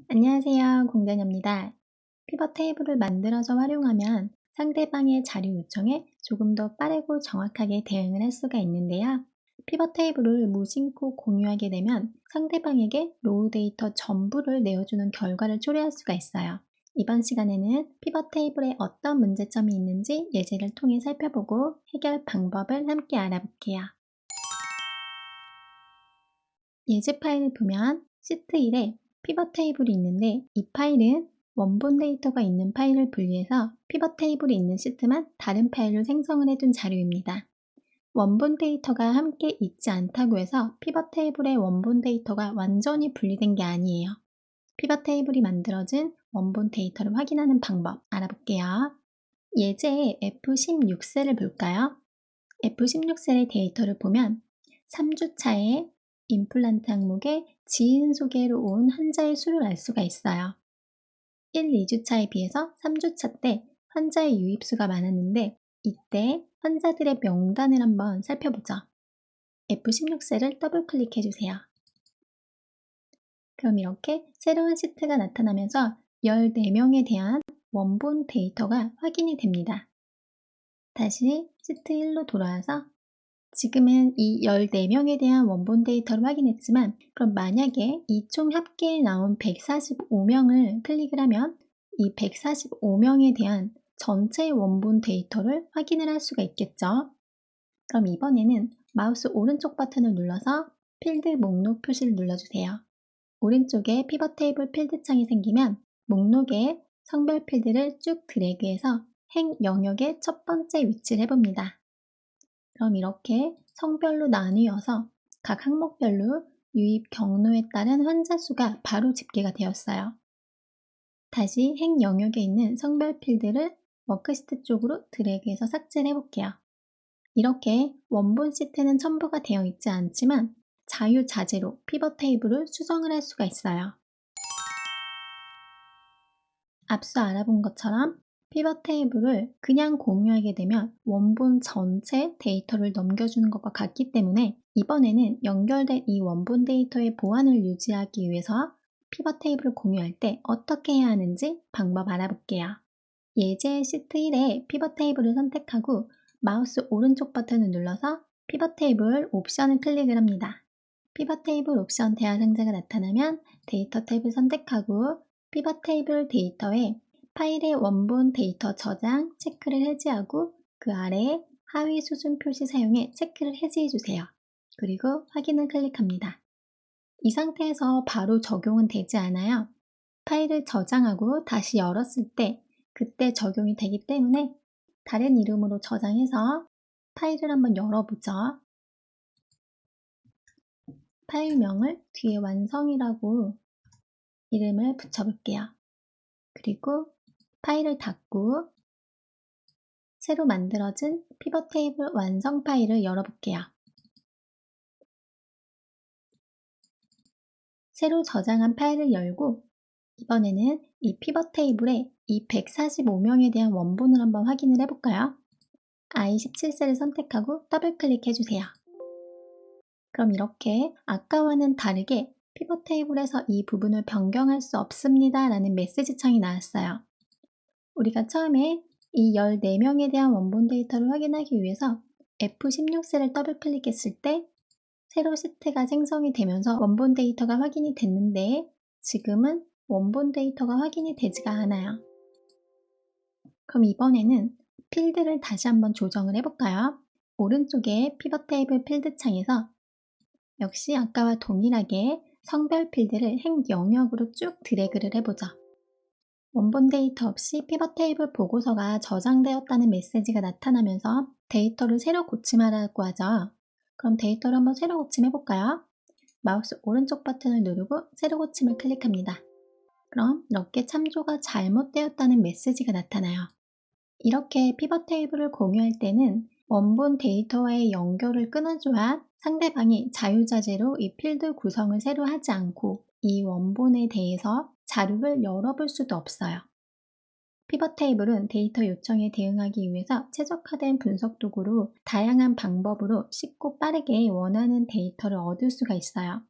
안녕하세요. 공자녀입니다. 피벗 테이블을 만들어서 활용하면 상대방의 자료 요청에 조금 더 빠르고 정확하게 대응을 할 수가 있는데요. 피벗 테이블을 무심코 공유하게 되면 상대방에게 로우 데이터 전부를 내어주는 결과를 초래할 수가 있어요. 이번 시간에는 피벗 테이블에 어떤 문제점이 있는지 예제를 통해 살펴보고 해결 방법을 함께 알아볼게요. 예제 파일을 보면 시트 1에 피벗 테이블이 있는데 이 파일은 원본 데이터가 있는 파일을 분리해서 피벗 테이블이 있는 시트만 다른 파일로 생성을 해둔 자료입니다. 원본 데이터가 함께 있지 않다고 해서 피벗 테이블의 원본 데이터가 완전히 분리된 게 아니에요. 피벗 테이블이 만들어진 원본 데이터를 확인하는 방법 알아볼게요. 예제의 F16셀을 볼까요? F16셀의 데이터를 보면 3주차에 임플란트 항목에 지인 소개로 온 환자의 수를 알 수가 있어요. 1, 2주차에 비해서 3주차 때 환자의 유입수가 많았는데 이때 환자들의 명단을 한번 살펴보죠. F16셀을 더블 클릭해 주세요. 그럼 이렇게 새로운 시트가 나타나면서 14명에 대한 원본 데이터가 확인이 됩니다. 다시 시트 1로 돌아와서 지금은 이 14명에 대한 원본 데이터를 확인했지만 그럼 만약에 이 총 합계에 나온 145명을 클릭을 하면 이 145명에 대한 전체 원본 데이터를 확인을 할 수가 있겠죠. 그럼 이번에는 마우스 오른쪽 버튼을 눌러서 필드 목록 표시를 눌러주세요. 오른쪽에 피벗 테이블 필드 창이 생기면 목록에 성별 필드를 쭉 드래그해서 행 영역의 첫 번째 위치를 해봅니다. 그럼 이렇게 성별로 나뉘어서 각 항목별로 유입 경로에 따른 환자 수가 바로 집계가 되었어요. 다시 행 영역에 있는 성별 필드를 워크시트 쪽으로 드래그해서 삭제를 해볼게요. 이렇게 원본 시트는 첨부가 되어 있지 않지만 자유자재로 피벗 테이블을 수정을 할 수가 있어요. 앞서 알아본 것처럼 피벗 테이블을 그냥 공유하게 되면 원본 전체 데이터를 넘겨주는 것과 같기 때문에 이번에는 연결된 이 원본 데이터의 보안을 유지하기 위해서 피벗 테이블을 공유할 때 어떻게 해야 하는지 방법 알아볼게요. 예제 시트 1에 피벗 테이블을 선택하고 마우스 오른쪽 버튼을 눌러서 피벗 테이블 옵션을 클릭을 합니다. 피벗 테이블 옵션 대화 상자가 나타나면 데이터 탭을 선택하고 피벗 테이블 데이터에 파일의 원본 데이터 저장 체크를 해제하고 그 아래에 하위 수준 표시 사용에 체크를 해제해 주세요. 그리고 확인을 클릭합니다. 이 상태에서 바로 적용은 되지 않아요. 파일을 저장하고 다시 열었을 때 그때 적용이 되기 때문에 다른 이름으로 저장해서 파일을 한번 열어보죠. 파일명을 뒤에 완성이라고 이름을 붙여볼게요. 그리고 파일을 닫고 새로 만들어진 피벗 테이블 완성 파일을 열어볼게요. 새로 저장한 파일을 열고 이번에는 이 피벗 테이블에 이 145명에 대한 원본을 한번 확인을 해볼까요? I17셀을 선택하고 더블 클릭해주세요. 그럼 이렇게 아까와는 다르게 피벗 테이블에서 이 부분을 변경할 수 없습니다 라는 메시지 창이 나왔어요. 우리가 처음에 이 14명에 대한 원본 데이터를 확인하기 위해서 F16셀을 더블 클릭했을 때 새로 시트가 생성이 되면서 원본 데이터가 확인이 됐는데 지금은 원본 데이터가 확인이 되지가 않아요. 그럼 이번에는 필드를 다시 한번 조정을 해볼까요? 오른쪽에 피벗 테이블 필드 창에서 역시 아까와 동일하게 성별 필드를 행 영역으로 쭉 드래그를 해보죠. 원본 데이터 없이 피벗 테이블 보고서가 저장되었다는 메시지가 나타나면서 데이터를 새로 고침하라고 하죠. 그럼 데이터를 한번 새로 고침해볼까요? 마우스 오른쪽 버튼을 누르고 새로 고침을 클릭합니다. 그럼 이렇게 참조가 잘못되었다는 메시지가 나타나요. 이렇게 피벗 테이블을 공유할 때는 원본 데이터와의 연결을 끊어줘야 상대방이 자유자재로 이 필드 구성을 새로 하지 않고 이 원본에 대해서 자료를 열어볼 수도 없어요. 피벗 테이블은 데이터 요청에 대응하기 위해서 최적화된 분석 도구로 다양한 방법으로 쉽고 빠르게 원하는 데이터를 얻을 수가 있어요.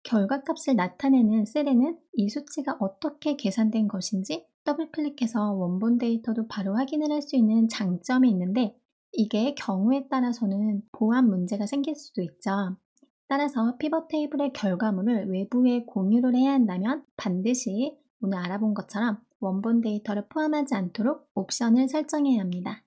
결과값을 나타내는 셀에는 이 수치가 어떻게 계산된 것인지 더블클릭해서 원본 데이터도 바로 확인을 할 수 있는 장점이 있는데 이게 경우에 따라서는 보안 문제가 생길 수도 있죠. 따라서 피벗 테이블의 결과물을 외부에 공유를 해야 한다면 반드시 오늘 알아본 것처럼 원본 데이터를 포함하지 않도록 옵션을 설정해야 합니다.